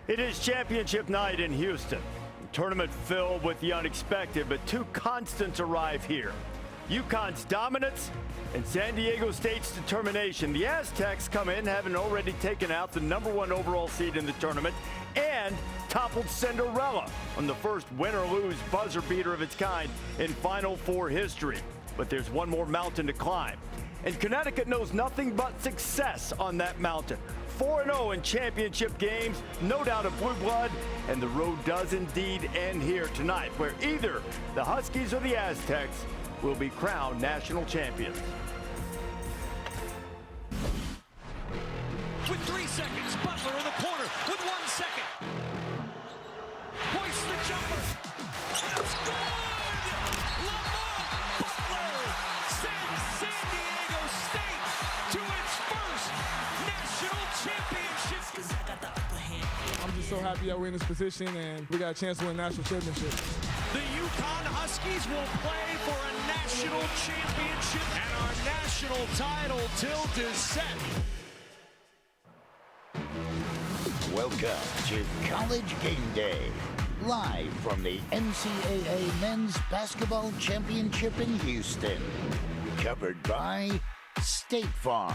It is championship night in Houston. A tournament filled with the unexpected, but two constants arrive here. UCONN's dominance and San Diego State's determination. The Aztecs come in having already taken out the #1 overall seed in the tournament and toppled Cinderella on the first win or lose buzzer beater of its kind in Final Four history. But there's one more mountain to climb. And Connecticut knows nothing but success on that mountain. 4-0 in championship games, no doubt of blue blood, and the road does indeed end here tonight, where either the Huskies or the Aztecs will be crowned national champions. With 3 seconds, Butler in the corner with 1 second. Hoists the jumper. It's good! Lamont Butler sends San Diego State to its first national championship. I'm just so happy that we're in this position and we got a chance to win a national championship. The UConn Huskies will play for a national championship, and our national title tilt is set. Welcome to College Game Day, live from the NCAA Men's Basketball Championship in Houston, covered by State Farm.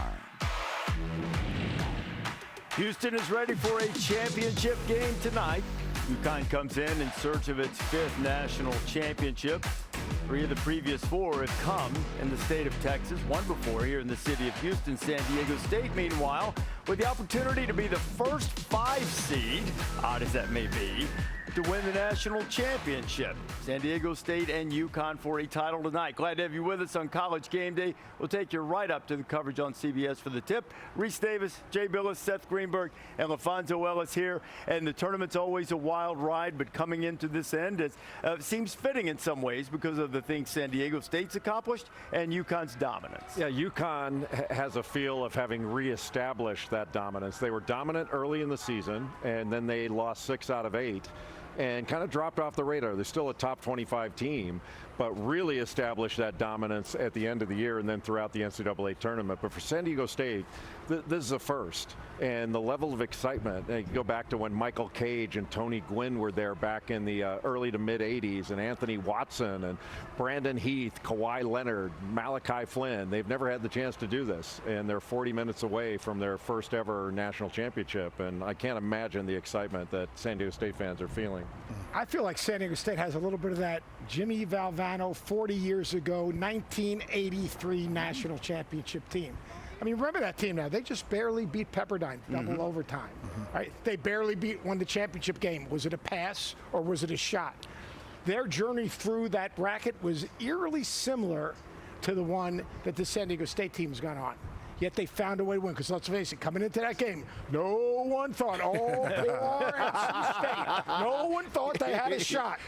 Houston is ready for a championship game tonight. UConn comes in search of its 5th national championship. 3 of the previous 4 have come in the state of Texas, 1 before here in the city of Houston. San Diego State, meanwhile, with the opportunity to be the first 5 seed, odd as that may be, to win the national championship. San Diego State and UConn for a title tonight. Glad to have you with us on College Game Day. We'll take you right up to the coverage on CBS for the tip. Reese Davis, Jay Billis, Seth Greenberg, and LaFonso Ellis here. And the tournament's always a wild ride, but coming into this end, it seems fitting in some ways because of the things San Diego State's accomplished and UConn's dominance. Yeah, UConn has a feel of having reestablished that dominance. They were dominant early in the season, and then they lost 6 out of 8. And kind of dropped off the radar. They're still a top 25 team, but really established that dominance at the end of the year and then throughout the NCAA tournament. But for San Diego State, this is a first. And the level of excitement, you go back to when Michael Cage and Tony Gwynn were there back in the early to mid 80s, and Anthony Watson and Brandon Heath, Kawhi Leonard, Malachi Flynn. They've never had the chance to do this, and they're 40 minutes away from their first ever national championship. And I can't imagine the excitement that San Diego State fans are feeling. I feel like San Diego State has a little bit of that Jimmy Valvano 40 years ago, 1983 national championship team. I mean, remember that team now. They just barely beat Pepperdine, double overtime. Right? They barely won the championship game. Was it a pass or was it a shot? Their journey through that bracket was eerily similar to the one that the San Diego State team has gone on. Yet they found a way to win, because let's face it, coming into that game, no one thought, poor NC State. No one thought they had a shot.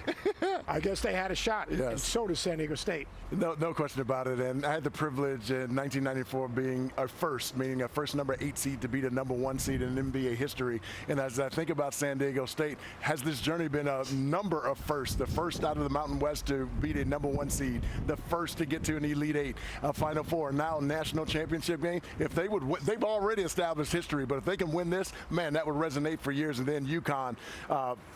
I guess they had a shot, yes. And so does San Diego State. No question about it. And I had the privilege in 1994 being a first, meaning a first number 8 seed to beat a #1 seed in NBA history. And as I think about San Diego State, has this journey been a number of firsts? The first out of the Mountain West to beat a #1 seed, the first to get to an Elite 8, a Final Four, now national championship game. If they would, they've already established history, but if they can win this, man, that would resonate for years. And then UConn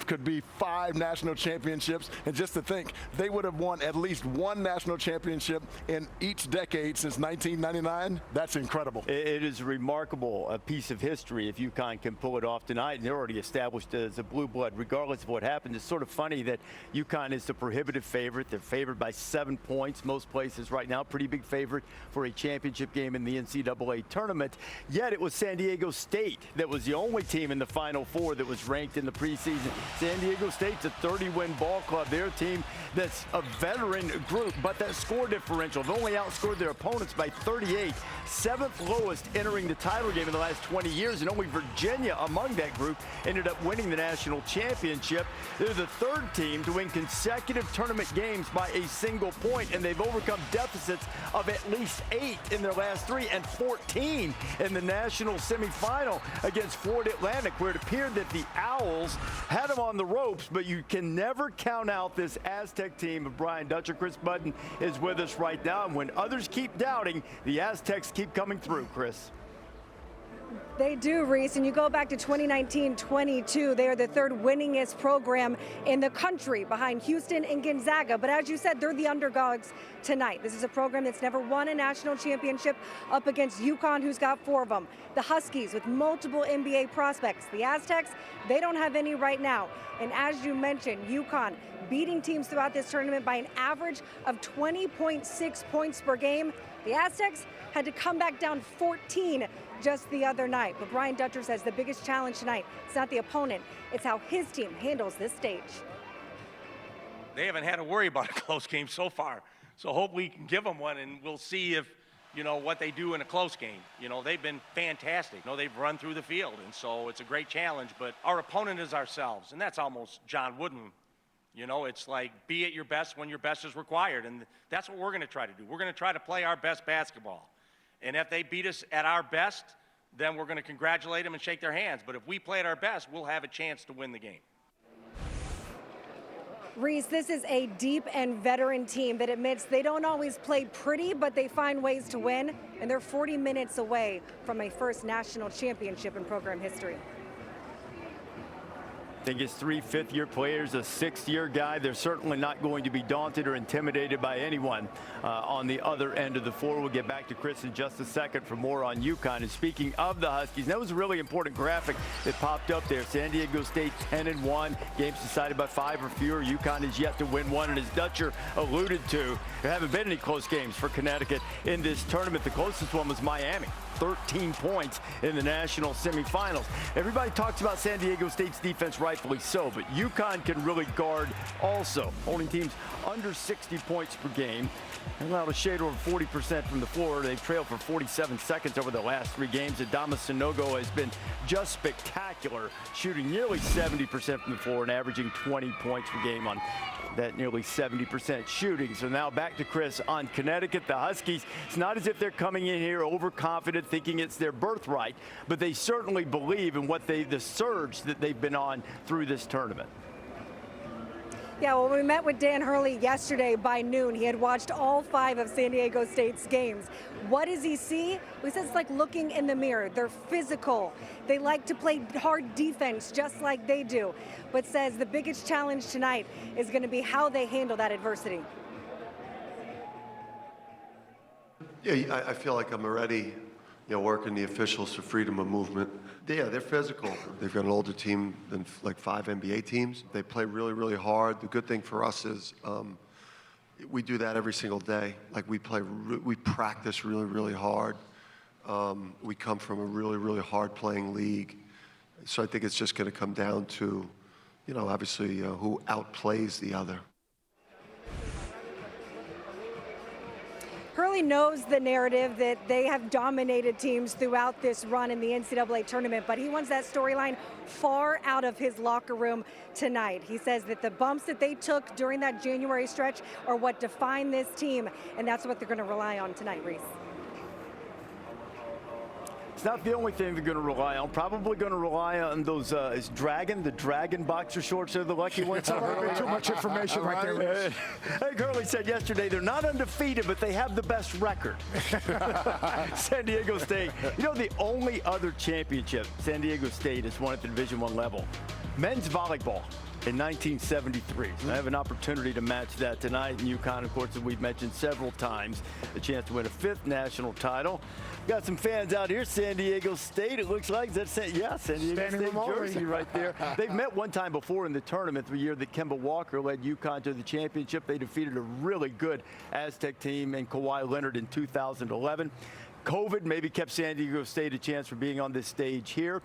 could be 5 national championships. And just to think, they would have won at least 1 national championship in each decade since 1999. That's incredible. It is a remarkable piece of history if UConn can pull it off tonight. And they're already established as a blue blood, regardless of what happens. It's sort of funny that UConn is the prohibitive favorite. They're favored by 7 points most places right now. Pretty big favorite for a championship game in the NCAA tournament. Yet it was San Diego State that was the only team in the Final Four that was ranked in the preseason. San Diego State's a 30-win ball club. They're a team that's a veteran group, but that score differential, they've only outscored their opponents by 38. 7th lowest entering the title game in the last 20 years, and only Virginia among that group ended up winning the national championship. They're the 3rd team to win consecutive tournament games by a single point, and they've overcome deficits of at least 8 in their last 3 and 14 in the national semifinal against Florida Atlantic, where it appeared that the Owls had them on the ropes, but you can never count out this Aztec team of Brian Dutcher. Chris Budden is with us right now, and when others keep doubting, the Aztecs keep coming through, Chris. They do, Reese, and you go back to 2019-22, they are the third winningest program in the country behind Houston and Gonzaga. But as you said, they're the underdogs tonight. This is a program that's never won a national championship up against UConn, who's got 4 of them. The Huskies with multiple NBA prospects. The Aztecs, they don't have any right now. And as you mentioned, UConn beating teams throughout this tournament by an average of 20.6 points per game. The Aztecs had to come back down 14 just the other night. But Brian Dutcher says the biggest challenge tonight, it's not the opponent, it's how his team handles this stage. They haven't had to worry about a close game so far. So hope we can give them one, and we'll see if, what they do in a close game. They've been fantastic. They've run through the field, and so it's a great challenge. But our opponent is ourselves, and that's almost John Wooden. It's like be at your best when your best is required, and that's what we're going to try to do. We're going to try to play our best basketball. And if they beat us at our best, then we're going to congratulate them and shake their hands. But if we play at our best, we'll have a chance to win the game. Reese, this is a deep and veteran team that admits they don't always play pretty, but they find ways to win. And they're 40 minutes away from a first national championship in program history. I think it's 3 fifth-year players, a 6th-year guy. They're certainly not going to be daunted or intimidated by anyone on the other end of the floor. We'll get back to Chris in just a second for more on UConn. And speaking of the Huskies, that was a really important graphic that popped up there. San Diego State 10-1, games decided by 5 or fewer. UConn is yet to win one, and as Dutcher alluded to, there haven't been any close games for Connecticut in this tournament. The closest one was Miami. 13 points in the national semifinals. Everybody talks about San Diego State's defense, rightfully so, but UConn can really guard also, holding teams under 60 points per game. They allowed a shade over 40% from the floor. They've trailed for 47 seconds over the last 3 games. Adama Sanogo has been just spectacular, shooting nearly 70% from the floor and averaging 20 points per game on that nearly 70% shooting. So now back to Chris on Connecticut. The Huskies, it's not as if they're coming in here overconfident, thinking it's their birthright, but they certainly believe in the surge that they've been on through this tournament. Yeah, well, we met with Dan Hurley yesterday by noon. He had watched all 5 of San Diego State's games. What does he see? Well, he says it's like looking in the mirror. They're physical. They like to play hard defense just like they do. But says the biggest challenge tonight is going to be how they handle that adversity. Yeah, I feel like I'm already, working the officials for freedom of movement. Yeah, they're physical. They've got an older team than like 5 NBA teams. They play really, really hard. The good thing for us is we do that every single day. Like we practice really, really hard. We come from a really, really hard playing league. So I think it's just going to come down to, obviously who outplays the other. Hurley knows the narrative that they have dominated teams throughout this run in the NCAA tournament, but he wants that storyline far out of his locker room tonight. He says that the bumps that they took during that January stretch are what define this team, and that's what they're going to rely on tonight, Reese. It's not the only thing they're going to rely on. Probably going to rely on those, the Dragon boxer shorts are the lucky ones. Too much information right there. Hey, Gurley said yesterday they're not undefeated, but they have the best record. San Diego State. The only other championship San Diego State has won at the Division I level, men's volleyball. In 1973. So I have an opportunity to match that tonight. And UConn, of course, as we've mentioned several times, a chance to win a 5th national title. Got some fans out here. San Diego State, it looks like. Is that San Diego State jersey right there. They've met one time before in the tournament, the year that Kemba Walker led UConn to the championship. They defeated a really good Aztec team and Kawhi Leonard in 2011. COVID maybe kept San Diego State a chance for being on this stage here.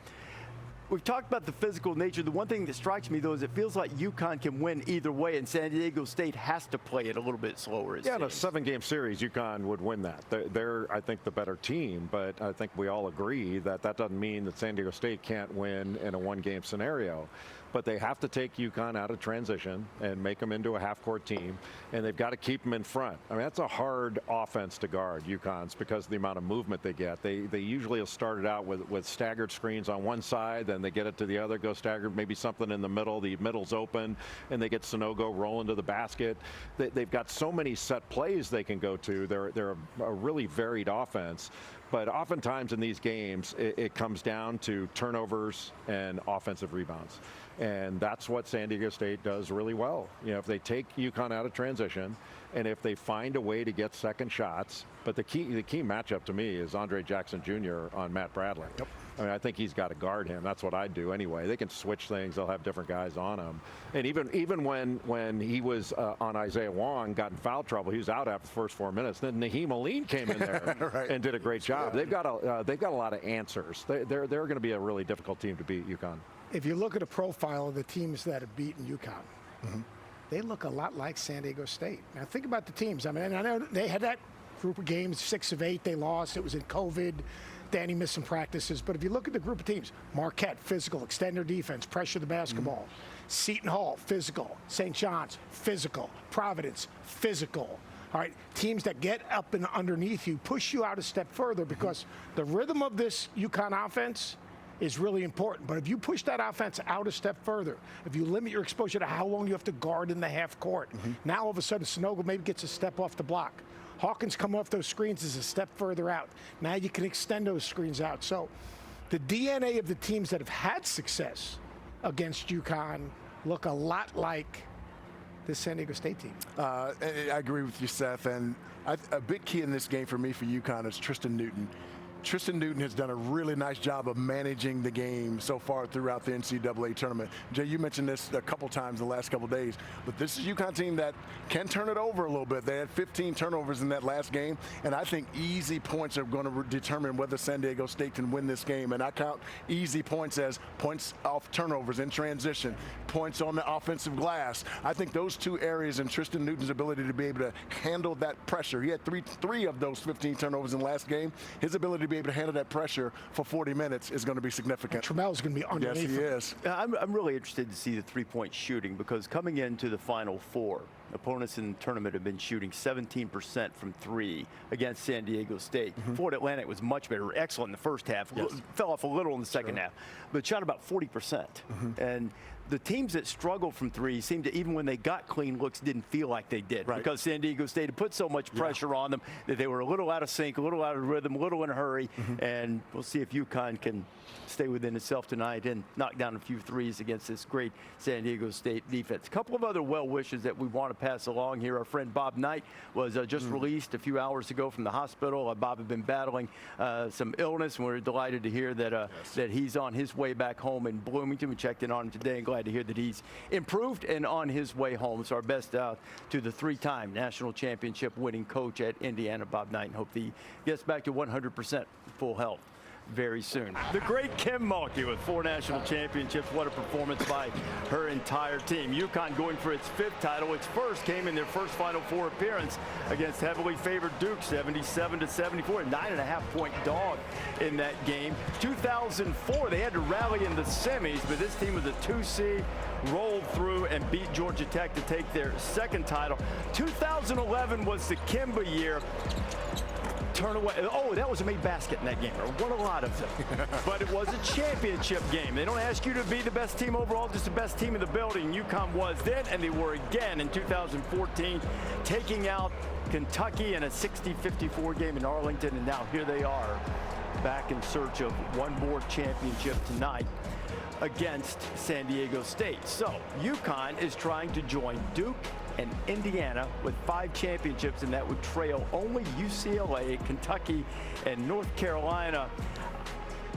We've talked about the physical nature. The one thing that strikes me, though, is it feels like UConn can win either way, and San Diego State has to play it a little bit slower. Yeah, in a 7-game series, UConn would win that. They're, I think, the better team, but I think we all agree that that doesn't mean that San Diego State can't win in a 1-game scenario. But they have to take UConn out of transition and make them into a half-court team, and they've got to keep them in front. I mean, that's a hard offense to guard, UConn's, because of the amount of movement they get. They usually have started out with staggered screens on one side, then they get it to the other, go staggered, maybe something in the middle. The middle's open, and they get Sanogo rolling to the basket. They've got so many set plays they can go to. They're a really varied offense. But oftentimes in these games, it comes down to turnovers and offensive rebounds. And that's what San Diego State does really well. You know, if they take UConn out of transition, and if they find a way to get second shots, but the key matchup to me is Andre Jackson Jr. on Matt Bradley. Yep. I mean, I think he's got to guard him. That's what I'd do anyway. They can switch things. They'll have different guys on him. And even when he was on Isaiah Wong, got in foul trouble, he was out after the first 4 minutes. Then Naheem Aline came in there right. and did a great job. They've got a lot of answers. They're going to be a really difficult team to beat UConn. If you look at a profile of the teams that have beaten UConn, they look a lot like San Diego State. Now think about the teams. I mean, I know they had that group of games, 6 of 8 they lost. It was in COVID. Danny missed some practices. But if you look at the group of teams, Marquette, physical, extend their defense, pressure the basketball. Seton Hall, physical. St. John's, physical. Providence, physical. All right, teams that get up and underneath you, push you out a step further because the rhythm of this UConn offense is really important. But if you push that offense out a step further, if you limit your exposure to how long you have to guard in the half court, now all of a sudden Sanogo maybe gets a step off the block. Hawkins come off those screens is a step further out. Now you can extend those screens out. So the DNA of the teams that have had success against UConn look a lot like this San Diego State team. I agree with you, Seth. And a big key in this game for me for UConn is Tristan Newton. Tristan Newton has done a really nice job of managing the game so far throughout the NCAA tournament. Jay, you mentioned this a couple times the last couple days, but this is a UConn team that can turn it over a little bit. They had 15 turnovers in that last game, and I think easy points are going to determine whether San Diego State can win this game. And I count easy points as points off turnovers in transition, points on the offensive glass. I think those two areas and Tristan Newton's ability to be able to handle that pressure. He had three of those 15 turnovers in the last game. His ability to be able to handle that pressure for 40 minutes is going to be significant. Tramel's going to be underneath. Yes, he is. I'm really interested to see the three-point shooting because coming into the Final Four, opponents in the tournament have been shooting 17% from 3 against San Diego State. Florida Atlantic was much better, excellent in the first half, fell off a little in the second half, but shot about 40%. And the teams that struggled from 3 seemed to, even when they got clean looks, didn't feel like they did because San Diego State had put so much pressure on them that they were a little out of sync, a little out of rhythm, a little in a hurry. And we'll see if UConn can stay within itself tonight and knock down a few threes against this great San Diego State defense. A couple of other well wishes that we want to pass along here. Our friend Bob Knight was just released a few hours ago from the hospital. Bob had been battling some illness, and we're delighted to hear that that he's on his way back home in Bloomington. We checked in on him today and glad to hear that he's improved and on his way home. So our best out to the 3-time national championship winning coach at Indiana, Bob Knight, and hope he gets back to 100% full health very soon. The great Kim Mulkey with 4 national championships. What a performance by her entire team. UConn going for its 5th title. Its first came in their first Final Four appearance against heavily favored Duke, 77-74, a 9.5-point dog in that game. 2004, they had to rally in the semis, but this team was a 2C, rolled through and beat Georgia Tech to take their 2nd title. 2011 was the Kimba year. Turn away. Oh, that was a made basket in that game. There won a lot of them. But it was a championship game. They don't ask you to be the best team overall, just the best team in the building. UConn was then, and they were again in 2014, taking out Kentucky in a 60-54 game in Arlington. And now here they are, back in search of one more championship tonight against San Diego State. So UConn is trying to join Duke and Indiana with 5 championships, and that would trail only UCLA, Kentucky, and North Carolina.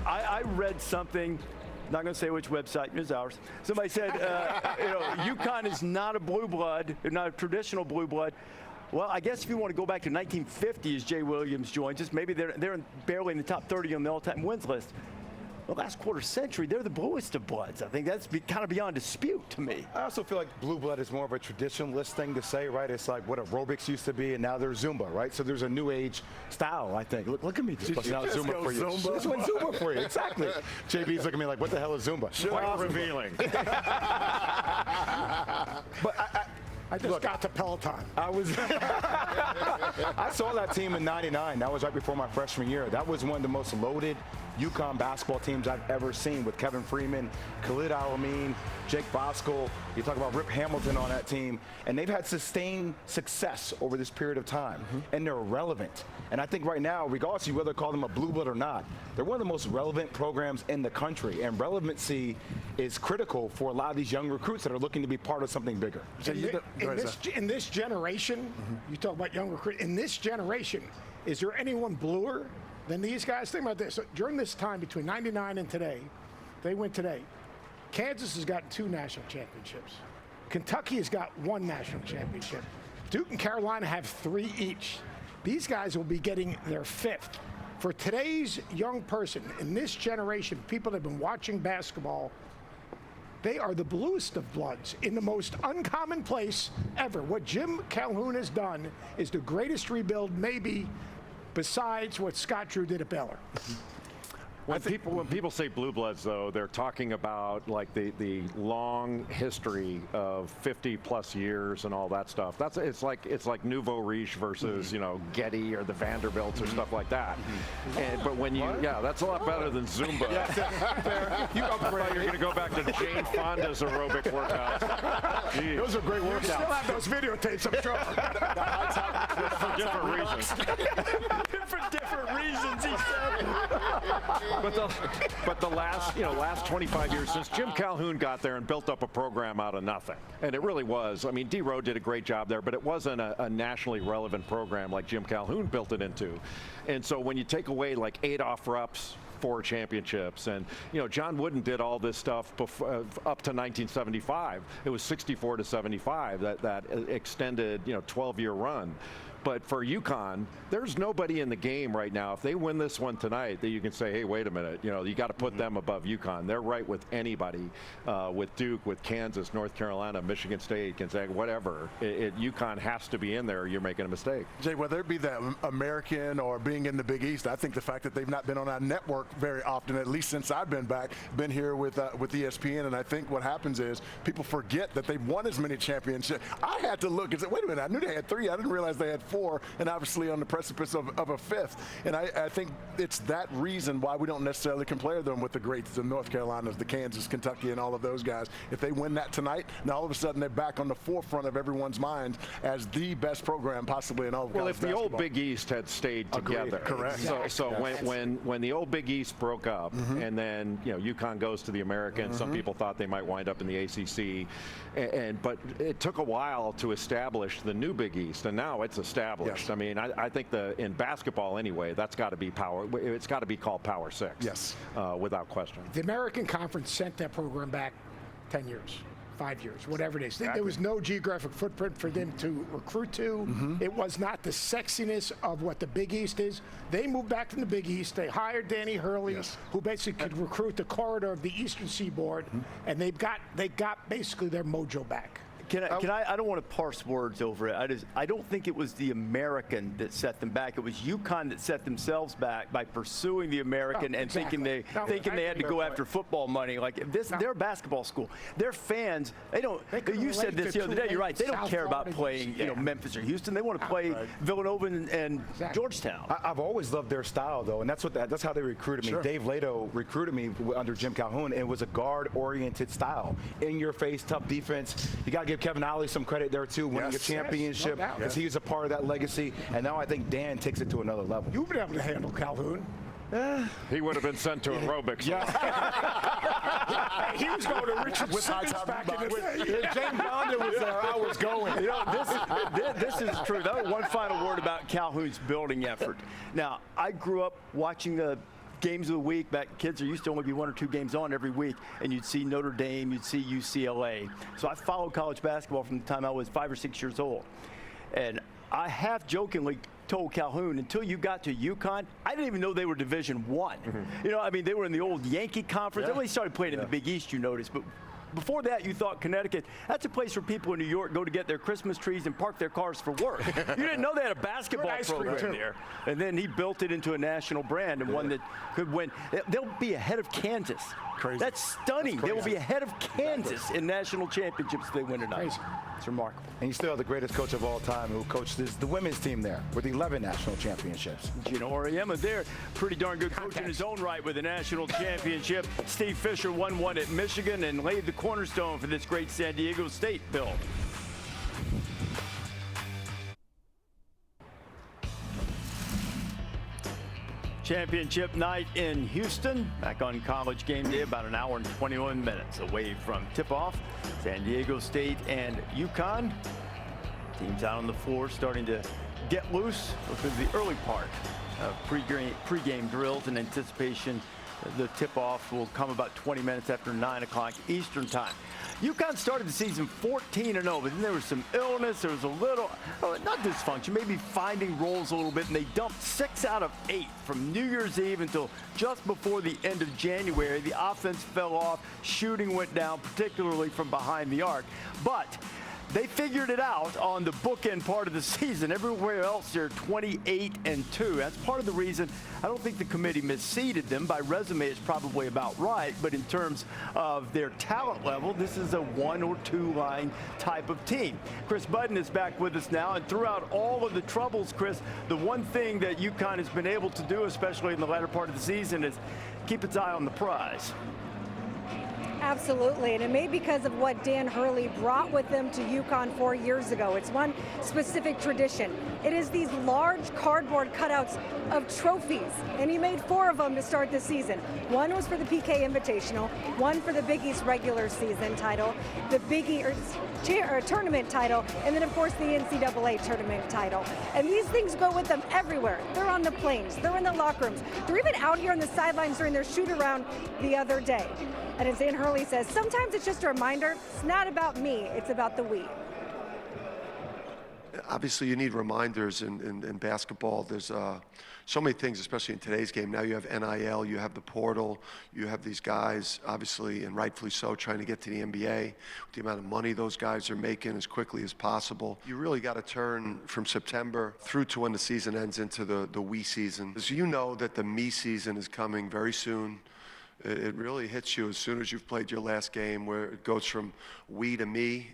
I read something, not going to say which website, it's ours. Somebody said, UConn is not a blue blood, not a traditional blue blood. Well, I guess if you want to go back to 1950 as Jay Williams joins us, maybe they're barely in the top 30 on the all-time wins list. The last quarter century, they're the bluest of bloods. I think that's kind of beyond dispute to me. I also feel like blue blood is more of a traditionalist thing to say, right? It's like what aerobics used to be, and now there's Zumba, right? So there's a new age style, I think. Look at me just busting out Zumba for you. Just went Zumba for you, exactly. JB's looking at me like, what the hell is Zumba? Quite revealing. But I just got to Peloton. I saw that team in '99. That was right before my freshman year. That was one of the most loaded UConn basketball teams I've ever seen, with Kevin Freeman, Khalid Al-Amin, Jake Bosco. You talk about Rip Hamilton on that team, and they've had sustained success over this period of time, and they're relevant. And I think right now, regardless of whether to call them a blue blood or not, they're one of the most relevant programs in the country, and relevancy is critical for a lot of these young recruits that are looking to be part of something bigger. In this generation, you talk about young recruits, in this generation, is there anyone bluer than these guys? Think about this. So during this time between 99 and today, they win today, Kansas has gotten 2 national championships. Kentucky has got 1 national championship. Duke and Carolina have 3 each. These guys will be getting their 5th. For today's young person, in this generation, people that have been watching basketball, they are the bluest of bloods in the most uncommon place ever. What Jim Calhoun has done is the greatest rebuild maybe besides what Scott Drew did at Baylor. When people say blue bloods, though, they're talking about like the long history of 50+ years and all that stuff. It's like nouveau riche versus Getty or the Vanderbilts or stuff like that. But when that's a lot better than Zumba. You upgrade. You're going to go back to Jane Fonda's aerobic workouts. Those are great workouts. You still have those videotapes, I'm sure. For different reasons. For different reasons, he said. But the last 25 years since Jim Calhoun got there and built up a program out of nothing, and it really was. I mean, D. Rowe did a great job there, but it wasn't a nationally relevant program like Jim Calhoun built it into. And so when you take away like Adolph Rupp's 4 championships, and John Wooden did all this stuff up to 1975. It was 64 to 75 that extended 12-year run. But for UConn, there's nobody in the game right now. If they win this one tonight, that you can say, hey, wait a minute, you got to put them above UConn. They're right with anybody, with Duke, with Kansas, North Carolina, Michigan State, Gonzaga, whatever. UConn has to be in there, or you're making a mistake. Jay, whether it be that American or being in the Big East, I think the fact that they've not been on our network very often, at least since I've been back, been here with ESPN, and I think what happens is people forget that they've won as many championships. I had to look and say, wait a minute, I knew they had 3. I didn't realize they had 4, and obviously on the precipice of a 5th. And I think it's that reason why we don't necessarily compare them with the greats, the North Carolinas, the Kansas, Kentucky, and all of those guys. If they win that tonight, now all of a sudden they're back on the forefront of everyone's mind as the best program possibly in all of college basketball. Well, if the old Big East had stayed together. Correct. So when the old Big East broke up, and then UConn goes to the American, some people thought they might wind up in the ACC, but it took a while to establish the new Big East, and now it's established. Yes. I mean, I think in basketball anyway, that's got to be it's got to be called Power 6. Yes. Without question. The American Conference sent that program back 10 years. 5 years, whatever it is. Exactly. There was no geographic footprint for them to recruit to. It was not the sexiness of what the Big East is. They moved back from the Big East. They hired Danny Hurley, who basically could recruit the corridor of the Eastern Seaboard, and they got basically their mojo back. I don't want to parse words over it. I don't think it was the American that set them back. It was UConn that set themselves back by pursuing the American and thinking they had to go after football money. Like this, they're a basketball school. Their fans, they don't. You said this the other day. You're right. They don't care about playing, Memphis or Houston. They want to play Villanova and Georgetown. I've always loved their style, though, and that's how they recruited me. Sure. Dave Lato recruited me under Jim Calhoun, and it was a guard-oriented style. In-your-face, tough defense. You got to give Kevin Ollie some credit there too, winning a championship, because he was a part of that legacy, and now I think Dan takes it to another level. You've been able to handle Calhoun. He would have been sent to aerobics. He was going to Richard Simmons back in the day. If James Fonda was there, I was going. This is true. That was one final word about Calhoun's building effort. Now, I grew up watching the games of the week. Back kids, there used to only be 1 or 2 games on every week, and you'd see Notre Dame, you'd see UCLA. So I followed college basketball from the time I was 5 or 6 years old. And I half jokingly told Calhoun, until you got to UConn, I didn't even know they were Division I. They were in the old Yankee Conference. They only started playing in the Big East, you noticed. But before that, you thought Connecticut, that's a place where people in New York go to get their Christmas trees and park their cars for work. You didn't know they had a basketball program there. And then he built it into a national brand and one that could win. They'll be ahead of Kansas. Crazy. That's stunning. They will be ahead of Kansas in national championships if they win tonight. Crazy. It's remarkable. And you still have the greatest coach of all time who coached the women's team there with 11 national championships. Gino Auriemma there, pretty darn good coach in his own right with a national championship. Steve Fisher won one at Michigan and laid the cornerstone for this great San Diego State build. Championship night in Houston, back on College Game Day, about an hour and 21 minutes away from tip-off. San Diego State and UConn. Teams out on the floor starting to get loose. Look at the early part of pre-game drills in anticipation. The tip-off will come about 20 minutes after 9 o'clock Eastern time. UConn started the season 14-0, but then there was some illness. There was a little, not dysfunction, maybe finding roles a little bit, and they dumped 6 out of 8 from New Year's Eve until just before the end of January. The offense fell off, shooting went down, particularly from behind the arc. But they figured it out on the bookend part of the season. Everywhere else, they're 28-2. That's part of the reason I don't think the committee misseeded them. By resume, it's probably about right. But in terms of their talent level, this is a 1 or 2 line type of team. Chris Budden is back with us now. And throughout all of the troubles, Chris, the one thing that UConn has been able to do, especially in the latter part of the season, is keep its eye on the prize. Absolutely, and it may be because of what Dan Hurley brought with them to UConn 4 years ago. It's one specific tradition. It is these large cardboard cutouts of trophies, and he made 4 of them to start the season. One was for the PK Invitational, one for the Big East regular season title, the Big East tournament title, and then of course the NCAA tournament title. And these things go with them everywhere. They're on the planes, they're in the locker rooms, they're even out here on the sidelines during their shoot around the other day. And as Dan Hurley says, sometimes it's just a reminder, it's not about me, it's about the we. Obviously, you need reminders in basketball. There's so many things, especially in today's game. Now you have NIL, you have the portal, you have these guys, obviously, and rightfully so, trying to get to the NBA. With the amount of money those guys are making as quickly as possible. You really got to turn from September through to when the season ends into the we season. As you know that the me season is coming very soon. It really hits you as soon as you've played your last game, where it goes from we to me.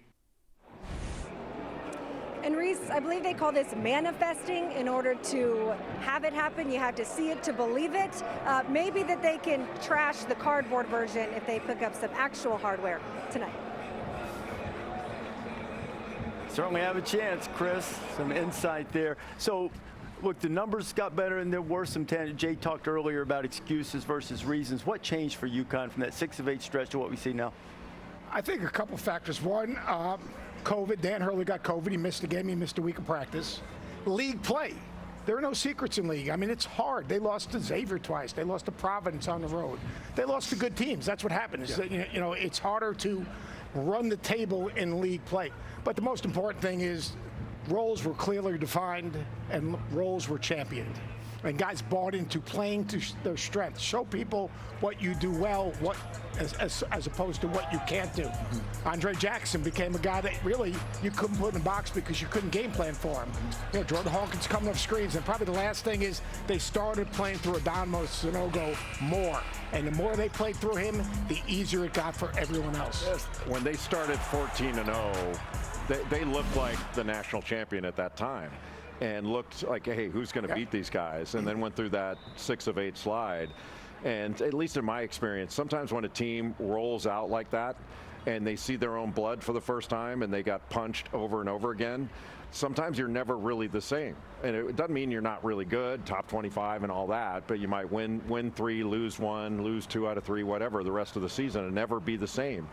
And Reese, I believe they call this manifesting. In order to have it happen, you have to see it to believe it. Maybe that they can trash the cardboard version if they pick up some actual hardware tonight. Certainly have a chance, Chris. Some insight there. So, look, the numbers got better, and there were some Jay talked earlier about excuses versus reasons. What changed for UConn from that 6 of 8 stretch to what we see now? I think a couple factors. One, COVID. Dan Hurley got COVID. He missed a game. He missed a week of practice. League play. There are no secrets in league. I mean, it's hard. They lost to Xavier twice. They lost to Providence on the road. They lost to good teams. That's what happened. Yeah. You know, it's harder to run the table in league play. But the most important thing is roles were clearly defined and roles were championed. And guys bought into playing to their strengths. Show people what you do well, as opposed to what you can't do. Mm-hmm. Andre Jackson became a guy that really you couldn't put in a box because you couldn't game plan for him. You know, Jordan Hawkins coming off screens. And probably the last thing is they started playing through Adamo Sanogo more. And the more they played through him, the easier it got for everyone else. Yes. When they started 14-0, they looked like the national champion at that time. And looked like, hey, who's going to beat these guys? And then went through that 6 of 8 slide. And at least in my experience, sometimes when a team rolls out like that and they see their own blood for the first time and they got punched over and over again, sometimes you're never really the same. And it doesn't mean you're not really good, top 25 and all that, but you might win 3, lose 1, lose 2 out of 3, whatever, the rest of the season and never be the same.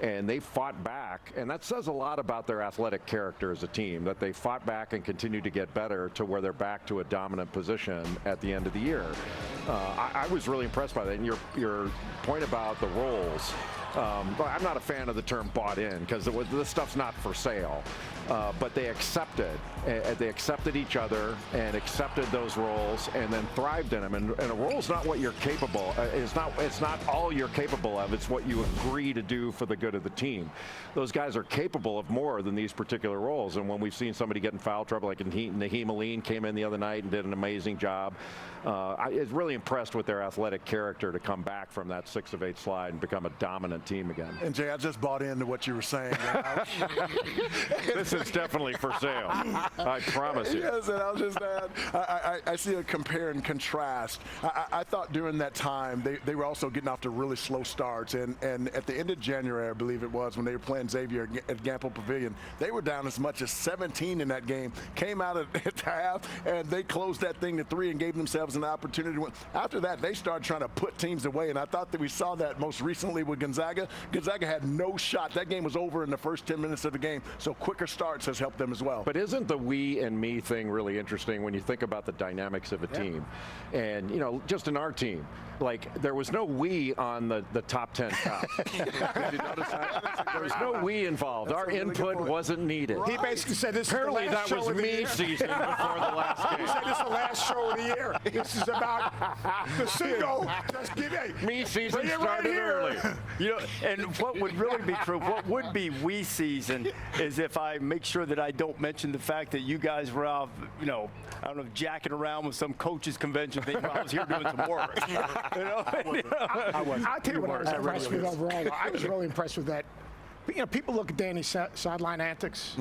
And they fought back, and that says a lot about their athletic character as a team, that they fought back and continue to get better to where they're back to a dominant position at the end of the year. I was really impressed by that. And your point about the roles, I'm not a fan of the term bought in because this stuff's not for sale. But they accepted each other and accepted those roles and then thrived in them. And a role is not what you're capable. It's not all you're capable of. It's what you agree to do for the good of the team. Those guys are capable of more than these particular roles. And when we've seen somebody get in foul trouble, like Naheem Aline came in the other night and did an amazing job. I was really impressed with their athletic character to come back from that 6 of 8 slide and become a dominant team again. And Jay, I just bought into what you were saying. This is definitely for sale. I promise you. Yes, and I was just I see a compare and contrast. I thought during that time they were also getting off to really slow starts, and at the end of January, I believe it was, when they were playing Xavier at Gamble Pavilion, they were down as much as 17 in that game. Came out at half, and they closed that thing to 3 and gave themselves an opportunity to win. After that, they started trying to put teams away, and I thought that we saw that most recently with Gonzaga. Gonzaga had no shot. That game was over in the first 10 minutes of the game, so quicker starts has helped them as well. But isn't the we and me thing really interesting when you think about the dynamics of a team? And, you know, just in our team, like, there was no we on the top 10 shots. Did you notice that? There was no we involved. Our input wasn't needed. He basically said this Apparently is the last that show was of the me year. season before the last game. He said this is the last show of the year. This is about the single. Just give it. Me season Bring it started right early. You know, and what would really be true, what would be we season, is if I make sure that I don't mention the fact that you guys were out, you know, I don't know, jacking around with some coaches convention thing while I was here doing some work. You know? I'll tell you what I was impressed with overall. I was really impressed with that. You know, people look at Danny's sideline antics,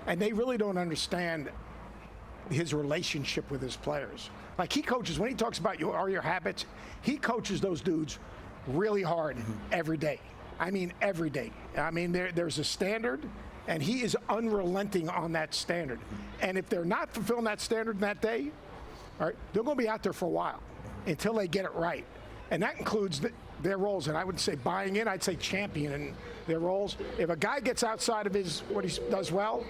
and they really don't understand his relationship with his players. Like, he coaches, when he talks about your habits, he coaches those dudes really hard every day. I mean, every day. I mean, there's a standard, and he is unrelenting on that standard. And if they're not fulfilling that standard that day, all right, they're going to be out there for a while until they get it right. And that includes their roles. And I would say buying in, I'd say championing their roles. If a guy gets outside of what he does well,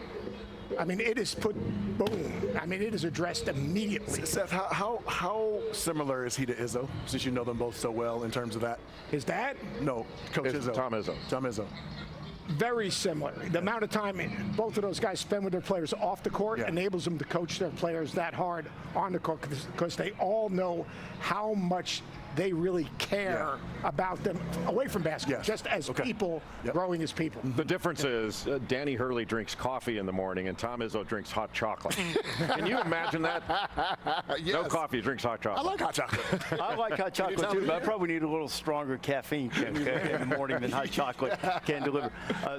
I mean, it is put, boom. I mean, it is addressed immediately. Seth, how similar is he to Izzo, since you know them both so well in terms of that? His dad? No, Coach It's Izzo. Tom Izzo. Tom Izzo. Very similar. The amount of time both of those guys spend with their players off the court enables them to coach their players that hard on the court, because they all know how much they really care about them away from basketball, just as people growing as people. The difference is Danny Hurley drinks coffee in the morning and Tom Izzo drinks hot chocolate. Can you imagine that? No coffee, drinks hot chocolate. I like hot chocolate. I like hot chocolate too, but I probably need a little stronger caffeine kick in the morning than hot chocolate can deliver.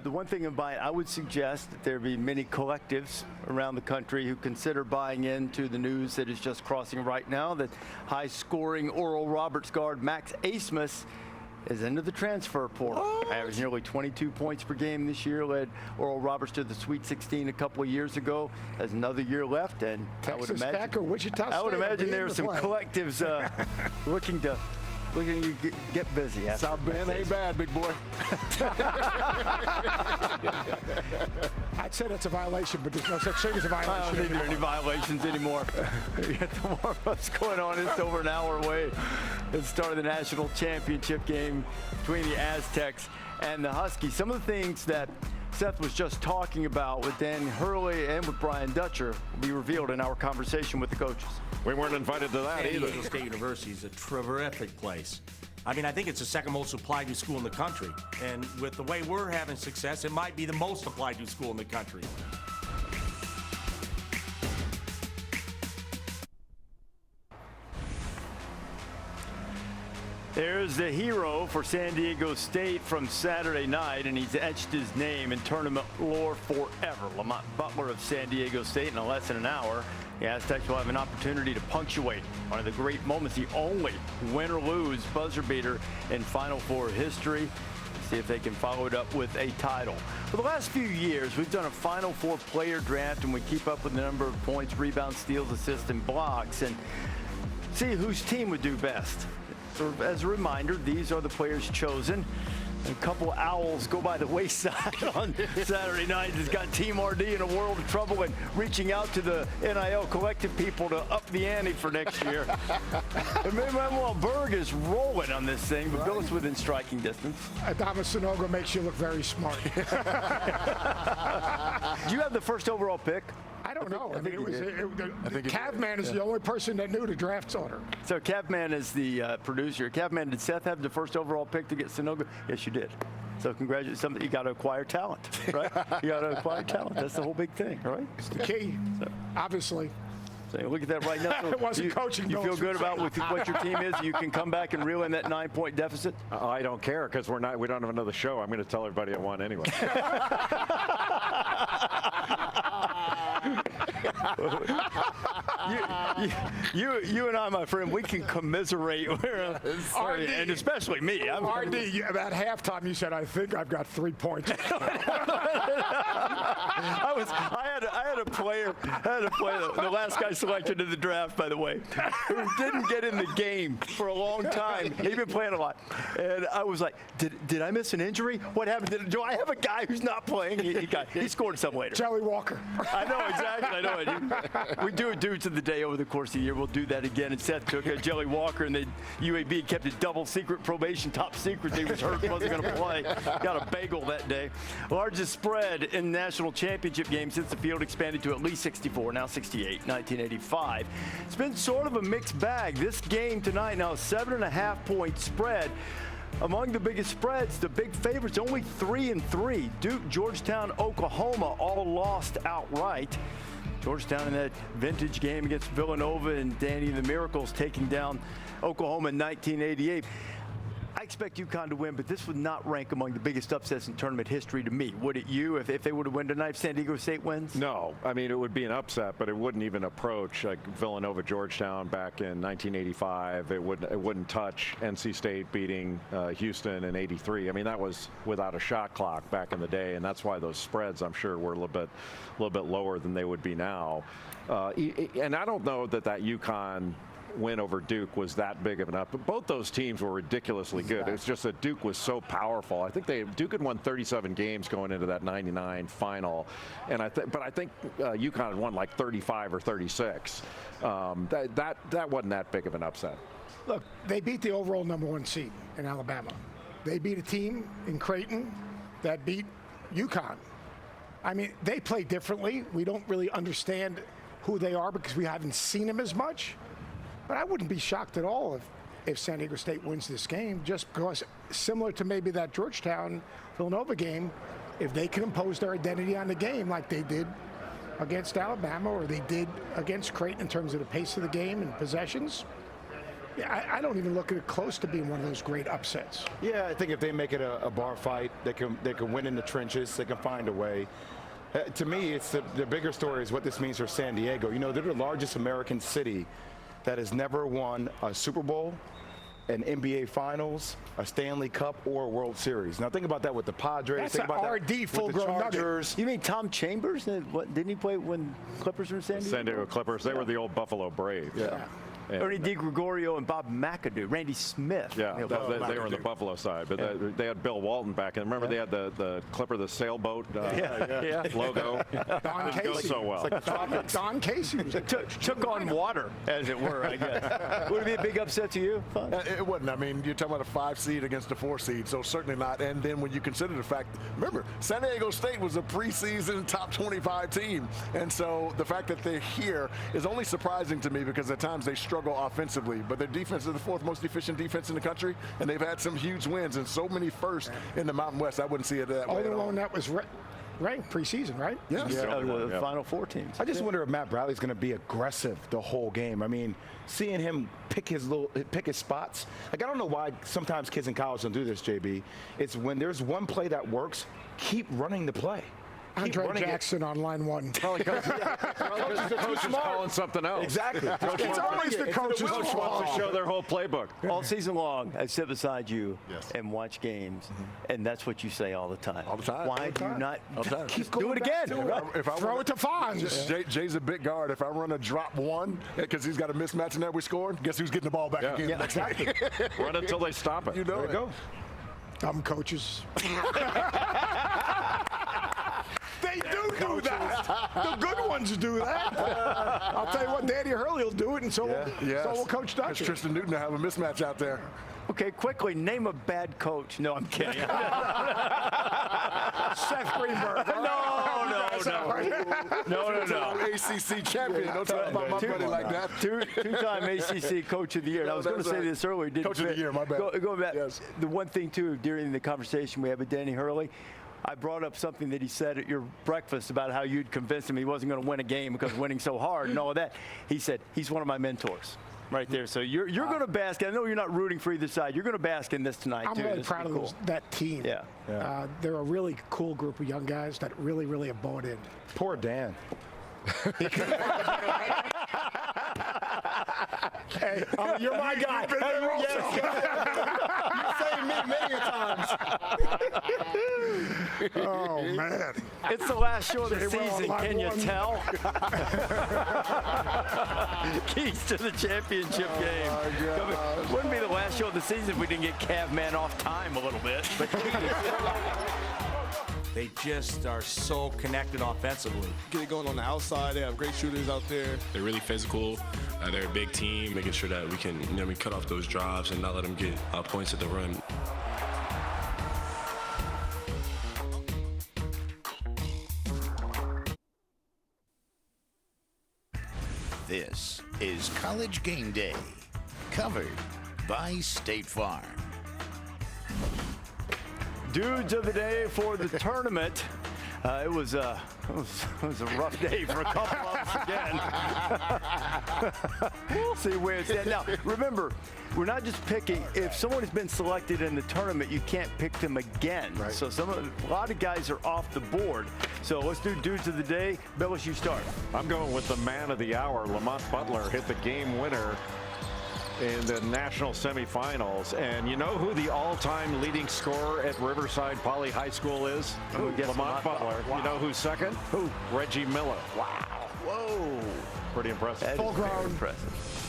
The one thing about it, I would suggest that there be many collectives around the country who consider buying into the news that is just crossing right now, that high-scoring Oral Roberts guard Max Asmus is into the transfer portal. Averaged nearly 22 points per game this year, led Oral Roberts to the Sweet 16 a couple of years ago. Has another year left, and Texas Tech or Wichita State. I would imagine there are some collectives looking to get busy. South Bend ain't bad, big boy. I'd say that's a violation, but there's no such thing as a violation. I don't think there are any violations anymore. We got the warm-ups going on. It's over an hour away. It's the start of the national championship game between the Aztecs and the Huskies. Some of the things that Seth was just talking about with Dan Hurley and with Brian Dutcher will be revealed in our conversation with the coaches. We weren't invited to that San either. Diego State University is a terrific place. I mean, I think it's the second most applied to school in the country. And with the way we're having success, it might be the most applied to school in the country. There's the hero for San Diego State from Saturday night, and he's etched his name in tournament lore forever. Lamont Butler of San Diego State in less than an hour. The Aztecs will have an opportunity to punctuate one of the great moments, the only win or lose buzzer beater in Final Four history. See if they can follow it up with a title. For the last few years, we've done a Final Four player draft, and we keep up with the number of points, rebounds, steals, assists, and blocks, and see whose team would do best. So as a reminder, these are the players chosen. A couple owls go by the wayside on Saturday night. It's got Team RD in a world of trouble and reaching out to the NIL collective people to up the ante for next year. And Manuel Berg is rolling on this thing, but Bill is within striking distance. Adama Sanogo makes you look very smart. Do you have the first overall pick? I don't know. I mean, Cavman is the only person that knew the draft order. So Cavman is the producer. Cavman, did Seth have the first overall pick to get Sanogo? Yes, you did. So congratulations. You got to acquire talent, right? You got to acquire talent. That's the whole big thing, right? It's the key, obviously. So look at that right now. So It wasn't coaching. You Bill. feel good about what your team is? You can come back and reel in that 9-point deficit? I don't care because we don't have another show. I'm going to tell everybody I won anyway. You and I, my friend, we can commiserate, and especially me. RD, at halftime, you said, "I think I've got 3 points." I had a player, the last guy selected in the draft, by the way, who didn't get in the game for a long time. He'd been playing a lot, and I was like, "Did I miss an injury? What happened? Do I have a guy who's not playing?" He scored some later. Jelly Walker. I know exactly. I know it. We do it dudes of the day over the course of the year. We'll do that again. And Seth took a Jelly Walker, and then UAB kept it double secret probation, top secret. He was hurt, wasn't going to play. Got a bagel that day. Largest spread in national championship games since the field expanded to at least 64, now 68, 1985. It's been sort of a mixed bag. This game tonight now a 7.5-point spread. Among the biggest spreads, the big favorites, only 3-3. Duke, Georgetown, Oklahoma all lost outright. Georgetown in that vintage game against Villanova and Danny the Miracles taking down Oklahoma in 1988. I expect UConn to win, but this would not rank among the biggest upsets in tournament history to me. Would it you, if they would have won tonight, if San Diego State wins? No. I mean, it would be an upset, but it wouldn't even approach like Villanova, Georgetown back in 1985. It wouldn't touch NC State beating Houston in '83. I mean, that was without a shot clock back in the day, and that's why those spreads, I'm sure, were a little bit lower than they would be now. And I don't know that UConn win over Duke was that big of an up. Both those teams were ridiculously good. It's just that Duke was so powerful. I think Duke had won 37 games going into that '99 final, and I think UConn had won like 35 or 36. That wasn't that big of an upset. Look, they beat the overall #1 seed in Alabama. They beat a team in Creighton that beat UConn. I mean, they play differently. We don't really understand who they are because we haven't seen them as much. But I wouldn't be shocked at all if San Diego State wins this game, just because, similar to maybe that Georgetown-Villanova game, if they can impose their identity on the game like they did against Alabama or they did against Creighton in terms of the pace of the game and possessions, I don't even look at it close to being one of those great upsets. Yeah, I think if they make it a bar fight, they can win in the trenches. They can find a way. To me, it's the bigger story is what this means for San Diego. You know, they're the largest American city that has never won a Super Bowl, an NBA Finals, a Stanley Cup, or a World Series. Now think about that with the Padres. That's think an about RD that full-grown with the Chargers. You mean Tom Chambers? What, didn't he play when Clippers were in San Diego? San Diego Clippers. They were the old Buffalo Braves. Yeah. Ernie DiGregorio and Bob McAdoo, Randy Smith. Yeah, they were on the Buffalo side, but they had Bill Walton back, and remember they had the Clipper, the sailboat logo. Don Casey. Didn't go so well. Don Casey took on water, as it were, I guess. Would it be a big upset to you? It wouldn't. I mean, you're talking about a 5 seed against a 4 seed, so certainly not. And then when you consider the fact, remember, San Diego State was a preseason top 25 team, and so the fact that they're here is only surprising to me because at times they struggle offensively, but their defense is the 4th most efficient defense in the country, and they've had some huge wins and so many firsts in the Mountain West. I wouldn't see it that way. Only one that was ranked preseason, right? Yes. The Final Four teams. I just wonder if Matt Bradley's going to be aggressive the whole game. I mean, seeing him pick his spots. Like, I don't know why sometimes kids in college don't do this, JB. It's when there's one play that works, keep running the play. Andre Jackson on line 1. Probably because the coach is calling something else. Exactly. It's always the coach's Coach fault. wants to show their whole playbook. All season long, I sit beside you and watch games, and that's what you say all the time. All the time. Why do you not Keep do it again? Throw it to Fonz. Jay's a big guard. If I run a drop 1 because he's got a mismatch in that we scored, guess who's getting the ball back again? Yeah, exactly. Run until they stop it. You know There you go. Dumb coaches. They do that. The good ones do that. I'll tell you what, Danny Hurley will do it, and so will Coach Dutcher. Because Tristan Newton will have a mismatch out there. Okay, quickly, name a bad coach. No, I'm kidding. Seth Greenberg. No. ACC champion. Don't talk about my buddy like that. Two-time ACC Coach of the Year. And I was going to say this earlier. Coach of the Year, my bad. Going back, Yes. the one thing, too, during the conversation we had with Danny Hurley, I brought up something that he said at your breakfast about how you'd convinced him he wasn't going to win a game because winning so hard and all of that. He said, he's one of my mentors. Right there. So you're going to bask. I know you're not rooting for either side. You're going to bask in this tonight, I'm too. really proud of that team. Yeah. They're a really cool group of young guys that really, really have bought in. Poor Dan. Hey, you're my guy. You saved me many a times. Oh, man. It's the last show of the season. Can you tell? Keys to the championship game. Wouldn't be the last show of the season if we didn't get Cavman off time a little bit. But They just are so connected offensively. Get it going on the outside. They have great shooters out there. They're really physical. They're a big team, making sure that we can, we cut off those drives and not let them get points at the rim. This is College Game Day, covered by State Farm. dudes of the day for the tournament. It was a rough day for a couple of us again. We'll see where it's at. Now, remember, we're not just picking. If someone has been selected in the tournament, you can't pick them again. Right. So a lot of guys are off the board. So let's do dudes of the day. Billis, you start. I'm going with the man of the hour. Lamont Butler hit the game winner in the national semifinals. And you know who the all-time leading scorer at Riverside Poly High School is? Lamont Butler. Wow. You know who's second? Who? Reggie Miller. Wow. Whoa. Pretty impressive. That is very impressive.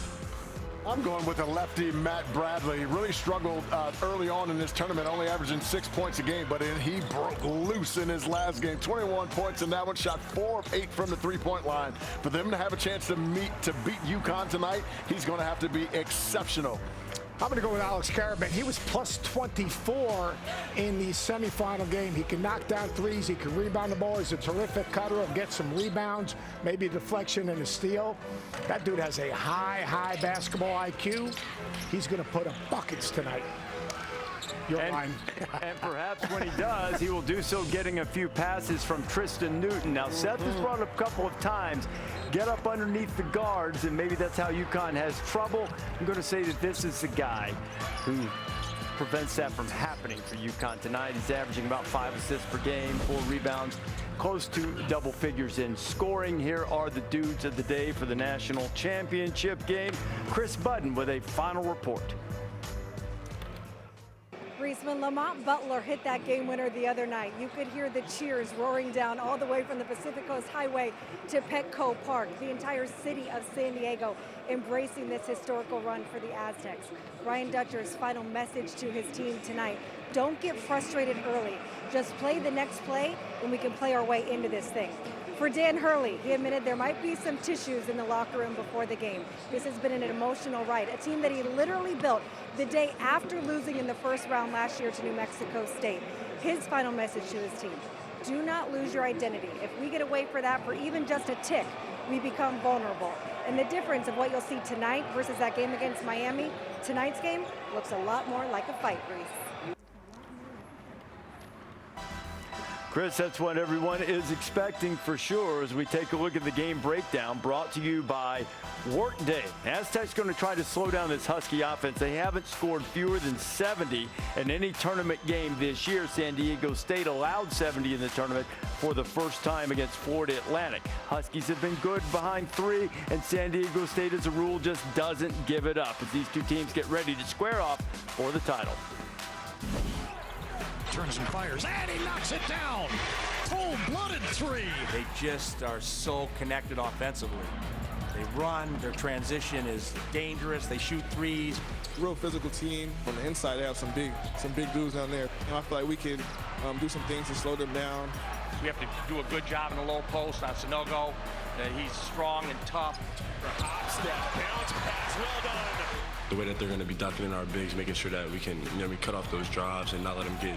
I'm going with the lefty, Matt Bradley. Really struggled early on in this tournament, only averaging 6 points a game, but he broke loose in his last game. 21 points in that one, shot 4 of 8 from the three-point line. For them to have a chance to beat UConn tonight, he's going to have to be exceptional. I'm going to go with Alex Carabin. He was plus 24 in the semifinal game. He can knock down threes. He can rebound the ball. He's a terrific cutter. He'll get some rebounds, maybe a deflection and a steal. That dude has a high basketball IQ. He's going to put up buckets tonight. And perhaps when he does, he will do so getting a few passes from Tristan Newton. Now, Seth has brought up a couple of times, get up underneath the guards, and maybe that's how UConn has trouble. I'm going to say that this is the guy who prevents that from happening for UConn tonight. He's averaging about 5 assists per game, 4 rebounds, close to double figures in scoring. Here are the dudes of the day for the national championship game. Chris Budden with a final report. Reese, when Lamont Butler hit that game winner the other night, you could hear the cheers roaring down all the way from the Pacific Coast Highway to Petco Park, the entire city of San Diego embracing this historical run for the Aztecs. Ryan Dutcher's final message to his team tonight: don't get frustrated early. Just play the next play, and we can play our way into this thing. For Dan Hurley, he admitted there might be some tissues in the locker room before the game. This has been an emotional ride, a team that he literally built the day after losing in the first round last year to New Mexico State. His final message to his team: do not lose your identity. If we get away for that for even just a tick, we become vulnerable. And the difference of what you'll see tonight versus that game against Miami, tonight's game looks a lot more like a fight, Reese. Chris, that's what everyone is expecting for sure as we take a look at the game breakdown brought to you by Workday. Aztecs going to try to slow down this Husky offense. They haven't scored fewer than 70 in any tournament game this year. San Diego State allowed 70 in the tournament for the first time against Florida Atlantic. Huskies have been good behind 3, and San Diego State, as a rule, just doesn't give it up as these two teams get ready to square off for the title. Turns and fires, and he knocks it down. Cold-blooded 3. They just are so connected offensively. They run, their transition is dangerous, they shoot threes. Real physical team. On the inside, they have some big dudes down there. And I feel like we can do some things to slow them down. We have to do a good job in the low post on Sanogo. He's strong and tough. Step, bounce pass, well done. The way that they're going to be ducking in our bigs, making sure that we can, we cut off those drives and not let them get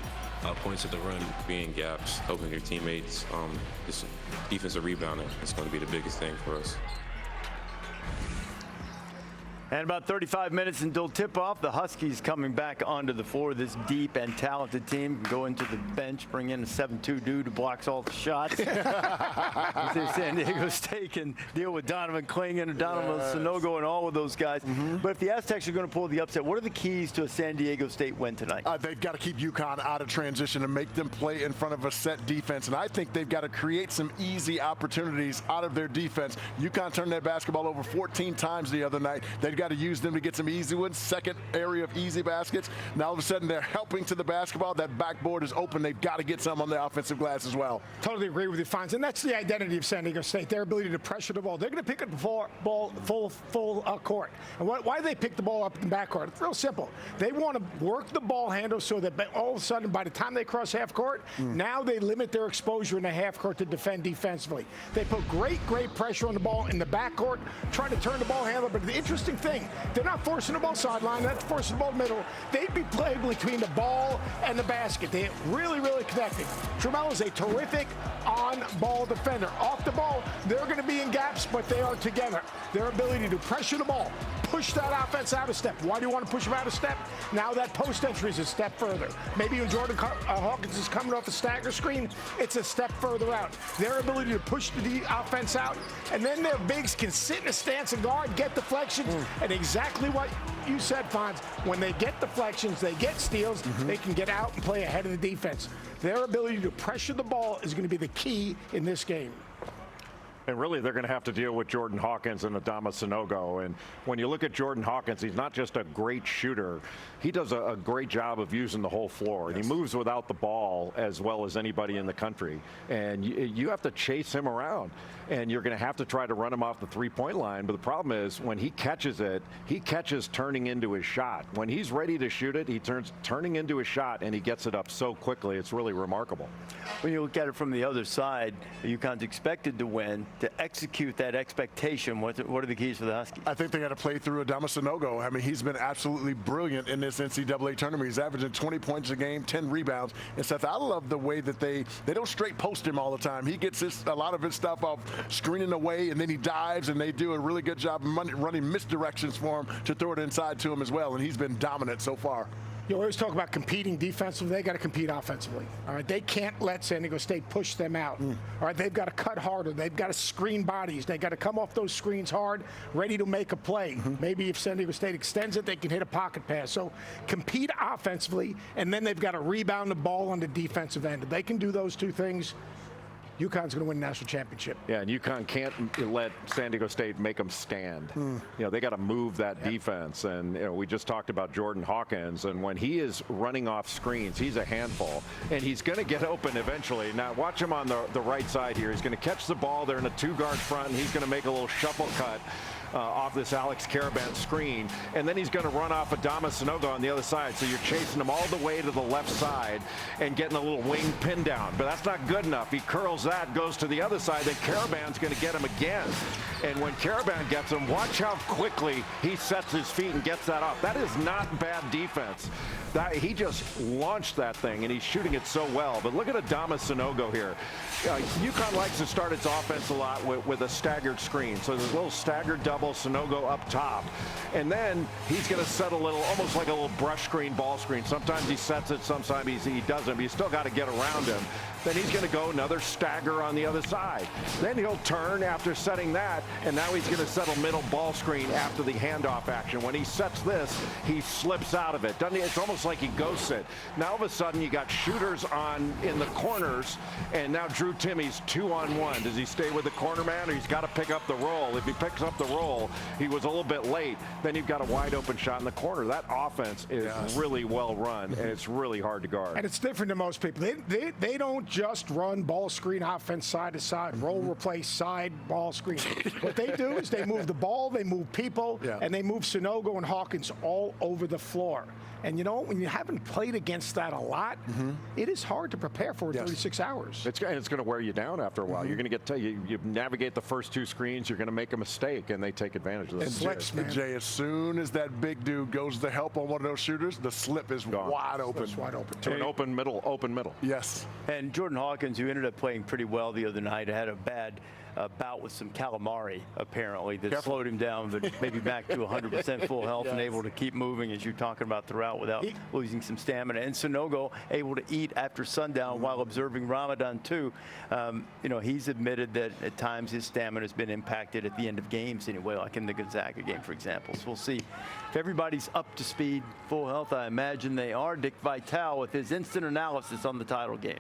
points at the rim. Being gaps, helping your teammates, just defensive rebounding. It's going to be the biggest thing for us. And about 35 minutes until tip-off, the Huskies coming back onto the floor. This deep and talented team can go into the bench, bring in a 7'2" dude who blocks all the shots. San Diego State can deal with Donovan Clingan and Donovan Sanogo and all of those guys. But if the Aztecs are going to pull the upset, what are the keys to a San Diego State win tonight? They've got to keep UConn out of transition and make them play in front of a set defense. And I think they've got to create some easy opportunities out of their defense. UConn turned that basketball over 14 times the other night. They've got to use them to get some easy ones. Second area of easy baskets. Now all of a sudden they're helping to the basketball. That backboard is open. They've got to get some on the offensive glass as well. Totally agree with you, Fonz. And that's the identity of San Diego State, their ability to pressure the ball. They're going to pick up the ball full court. And why do they pick the ball up in the backcourt? It's real simple. They want to work the ball handle so that all of a sudden, by the time they cross half court, now they limit their exposure in the half court to defend defensively. They put great pressure on the ball in the backcourt, trying to turn the ball handle. But the interesting thing, they're not forcing the ball sideline, they're not forcing the ball middle. They'd be playing between the ball and the basket. They're really connected. Trammell is a terrific on-ball defender. Off the ball, they're going to be in gaps, but they are together. Their ability to pressure the ball, push that offense out of step. Why do you want to push them out of step? Now that post entry is a step further. Maybe when Jordan Hawkins is coming off a stagger screen, it's a step further out. Their ability to push the offense out, and then their bigs can sit in a stance and guard, get deflections, and exactly what you said, Fonz, when they get deflections, they get steals, they can get out and play ahead of the defense. Their ability to pressure the ball is going to be the key in this game. And really, they're going to have to deal with Jordan Hawkins and Adama Sanogo. And when you look at Jordan Hawkins, he's not just a great shooter. He does a great job of using the whole floor. And he moves without the ball as well as anybody in the country. And you have to chase him around. And you're going to have to try to run him off the three-point line. But the problem is, when he catches it, he catches turning into his shot. When he's ready to shoot it, he turns turning into his shot, and he gets it up so quickly. It's really remarkable. When you look at it from the other side, UConn's expected to win. To execute that expectation, what are the keys for the Huskies? I think they got to play through Adama Sanogo. I mean, he's been absolutely brilliant in this NCAA tournament. He's averaging 20 points a game, 10 rebounds. And Seth, I love the way that they don't straight post him all the time. He gets a lot of his stuff off screening away, and then he dives, and they do a really good job running misdirections for him to throw it inside to him as well. And he's been dominant so far. You always talk about competing defensively. They got to compete offensively. All right, they can't let San Diego State push them out. All right, they've got to cut harder. They've got to screen bodies. They got to come off those screens hard, ready to make a play. Maybe if San Diego State extends it, they can hit a pocket pass. So compete offensively, and then they've got to rebound the ball on the defensive end. If they can do those two things, UConn's going to win the national championship. Yeah, and UConn can't let San Diego State make them stand. You know, they got to move that defense. And, you know, we just talked about Jordan Hawkins, and when he is running off screens, he's a handful. And he's going to get open eventually. Now, watch him on the right side here. He's going to catch the ball. They're in a two-guard front, and he's going to make a little shuffle cut off this Alex Caravan screen. And then he's going to run off Adama Sanogo on the other side. So you're chasing him all the way to the left side and getting a little wing pin down. But that's not good enough. He curls that, goes to the other side, then Caravan's going to get him again. And when Caravan gets him, watch how quickly he sets his feet and gets that off. That is not bad defense. He just launched that thing, and he's shooting it so well. But look at Adama Sanogo here. UConn likes to start its offense a lot with a staggered screen. So there's a little staggered double, Sanogo up top. And then he's going to set a little, almost like a little brush screen, ball screen. Sometimes he sets it, sometimes he doesn't. But you still got to get around him. Then he's going to go another stagger on the other side. Then he'll turn after setting that, and now he's going to set a middle ball screen after the handoff action. When he sets this, he slips out of it. Doesn't he? It's almost like he ghosts it. Now all of a sudden you got shooters in the corners, and now Drew Timmy's 2-on-1. Does he stay with the corner man, or he's got to pick up the roll? If he picks up the roll, he was a little bit late. Then you've got a wide open shot in the corner. That offense is really well run, and it's really hard to guard. And it's different than most people. They don't just run ball screen offense side to side, roll, replace, side, ball screen. What they do is they move the ball, they move people, and they move Sanogo and Hawkins all over the floor. And you know, when you haven't played against that a lot, it is hard to prepare for 36 hours. It's going to wear you down after a while. You're going to get you navigate the first 2 screens, you're going to make a mistake, and they take advantage of that. And Jay, as soon as that big dude goes to help on one of those shooters, the slip is wide open. It's wide open. To an open middle. Yes. And Jordan Hawkins, who ended up playing pretty well the other night, had a bad bout with some calamari, apparently, that slowed him down, but maybe back to 100% full health and able to keep moving, as you're talking about, throughout without losing some stamina. And Sonogo able to eat after sundown while observing Ramadan, too. You know, he's admitted that at times his stamina has been impacted at the end of games anyway, like in the Gonzaga game, for example. So we'll see if everybody's up to speed, full health. I imagine they are. Dick Vitale with his instant analysis on the title game.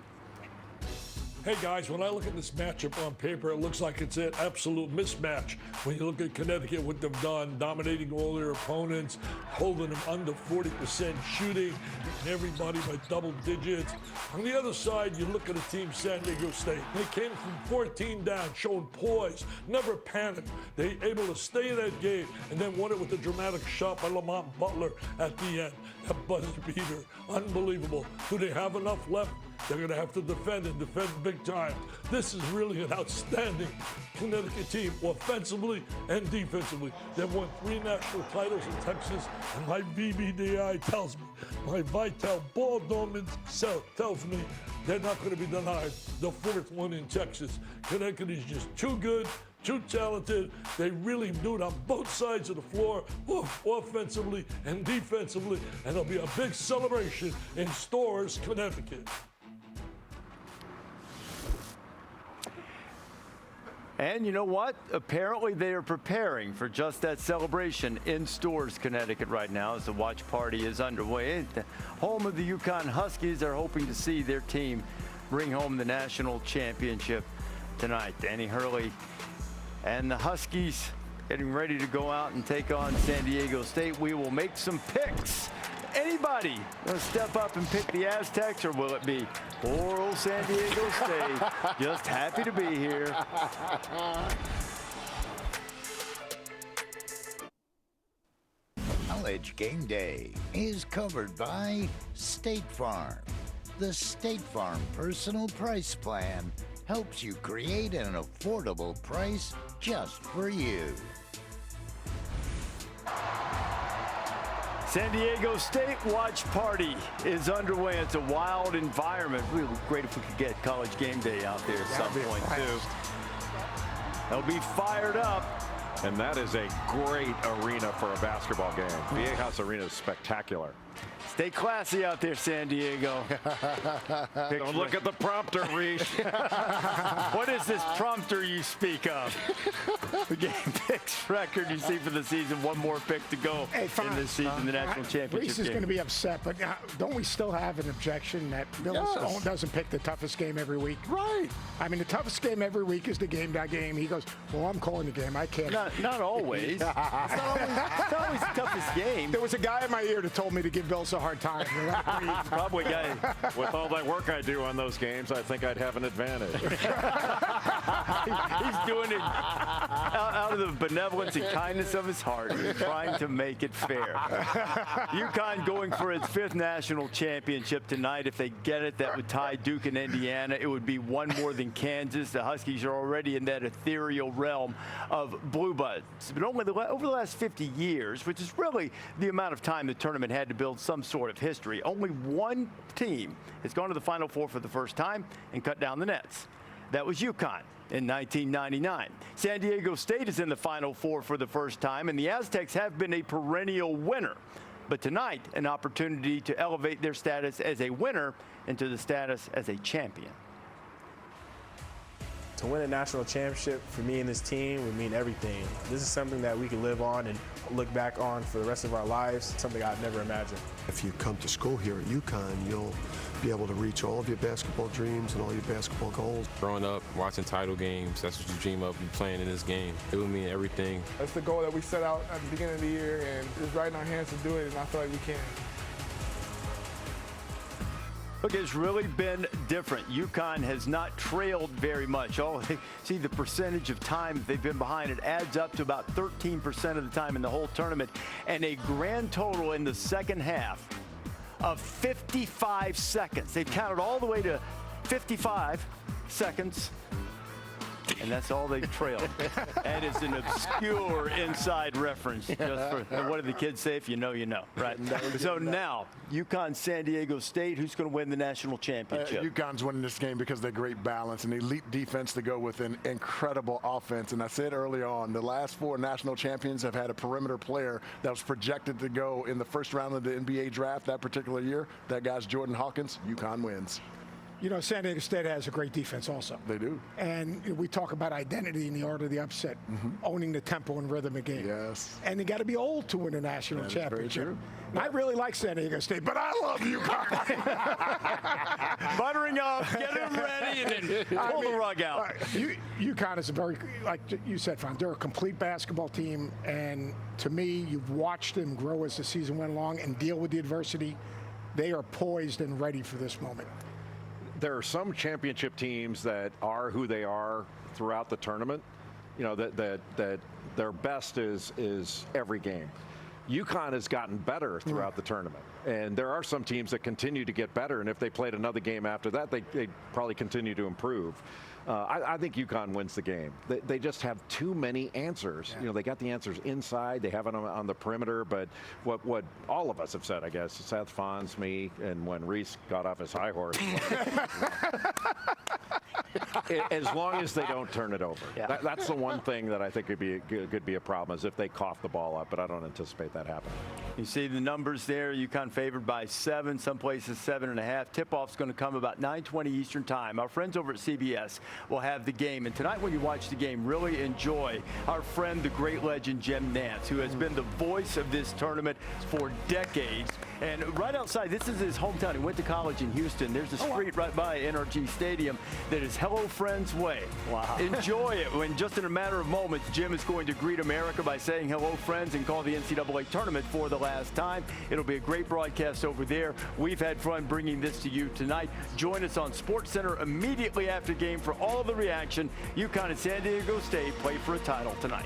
Hey guys, when I look at this matchup on paper, it looks like it's an absolute mismatch. When you look at Connecticut, what they've done, dominating all their opponents, holding them under 40% shooting, beating everybody by double digits. On the other side, you look at a team, San Diego State. They came from 14 down, showing poise, never panicked. They able to stay in that game and then won it with a dramatic shot by Lamont Butler at the end. That buzzer beater, unbelievable. Do they have enough left? They're going to have to defend and defend big time. This is really an outstanding Connecticut team, offensively and defensively. They've won 3 national titles in Texas, and my VBDI tells me, my Vital ball dormant self tells me they're not going to be denied the 4th one in Texas. Connecticut is just too good, too talented. They really do it on both sides of the floor, offensively and defensively, and there'll be a big celebration in Storrs, Connecticut. And you know what? Apparently they are preparing for just that celebration in Storrs, Connecticut right now as the watch party is underway. The home of the UConn Huskies are hoping to see their team bring home the national championship tonight. Danny Hurley and the Huskies getting ready to go out and take on San Diego State. We will make some picks. Anybody going to step up and pick the Aztecs, or will it be poor old San Diego State just happy to be here? College Game Day is covered by State Farm. The State Farm Personal Price Plan helps you create an affordable price just for you. San Diego State watch party is underway. It's a wild environment. It would be great if we could get College Game Day out there at some point, too. They'll be fired up. And that is a great arena for a basketball game. Viejas Arena is spectacular. Stay classy out there, San Diego. Don't look at the prompter, Reese. What is this prompter you speak of? The game picks record you see for the season. One more pick to go in this season, the national championship Reese is going to be upset, but don't we still have an objection that Bill doesn't pick the toughest game every week? Right. I mean, the toughest game every week is the game. He goes, well, I'm calling the game. I can't. Not always. It's not always the toughest game. There was a guy in my ear that told me to give Bill a hard time. Probably guy. With all that work I do on those games, I think I'd have an advantage. He's doing it out of the benevolence and kindness of his heart, trying to make it fair. UConn going for its 5th national championship tonight. If they get it, that would tie Duke and Indiana. It would be one more than Kansas. The Huskies are already in that ethereal realm of blue buds. But over the last 50 years, which is really the amount of time the tournament had to build some sort of history, only one team has gone to the Final Four for the first time and cut down the nets. That was UConn in 1999. San Diego State is in the Final Four for the first time, and the Aztecs have been a perennial winner. But tonight, an opportunity to elevate their status as a winner into the status as a champion. To win a national championship for me and this team would mean everything. This is something that we can live on and look back on for the rest of our lives, something I'd never imagined. If you come to school here at UConn, you'll be able to reach all of your basketball dreams and all your basketball goals. Growing up, watching title games, that's what you dream of, you playing in this game. It would mean everything. That's the goal that we set out at the beginning of the year, and it's right in our hands to do it, and I feel like we can. Look, it's really been different. UConn has not trailed very much. See the percentage of time they've been behind. It adds up to about 13% of the time in the whole tournament. And a grand total in the second half of 55 seconds. They've counted all the way to 55 seconds. And that's all they trailed. That is an obscure inside reference. Just for what did the kids say? If you know, you know, right? So now, UConn, San Diego State. Who's going to win the national championship? UConn's winning this game because of their great balance and elite defense to go with an incredible offense. And I said early on, the last 4 national champions have had a perimeter player that was projected to go in the first round of the NBA draft that particular year. That guy's Jordan Hawkins. UConn wins. You know, San Diego State has a great defense also. They do. And we talk about identity in the art of the upset, owning the tempo and rhythm of game. Yes. And you got to be old to win a national championship. Very true. And I really like San Diego State, but I love UConn. Buttering up, get them ready, and then pull the rug out. UConn is a very, like you said, Fran, they're a complete basketball team. And to me, you've watched them grow as the season went along and deal with the adversity. They are poised and ready for this moment. There are some championship teams that are who they are throughout the tournament. You know, that their best is every game. UConn has gotten better throughout the tournament. And there are some teams that continue to get better, and if they played another game after that, they'd probably continue to improve. I think UConn wins the game. They just have too many answers. Yeah. You know, they got the answers inside. They have it on the perimeter. But what all of us have said, I guess, Seth, Fonz, me, and when Reese got off his high horse, as long as they don't turn it over. Yeah. That's the one thing that I think could be a problem, is if they cough the ball up. But I don't anticipate that happening. You see the numbers there. UConn favored by 7, some places 7.5. Tip-off's going to come about 9:20 Eastern time. Our friends over at CBS will have the game. And tonight when you watch the game, really enjoy our friend, the great legend, Jim Nantz, who has been the voice of this tournament for decades. And right outside, this is his hometown. He went to college in Houston. There's a street right by NRG Stadium that is Hello Friends Way. Wow. Enjoy it. When just in a matter of moments, Jim is going to greet America by saying hello, friends, and call the NCAA tournament for the last time. It'll be a great broadcast over there. We've had fun bringing this to you tonight. Join us on SportsCenter immediately after game for all the reaction. UConn and San Diego State play for a title tonight.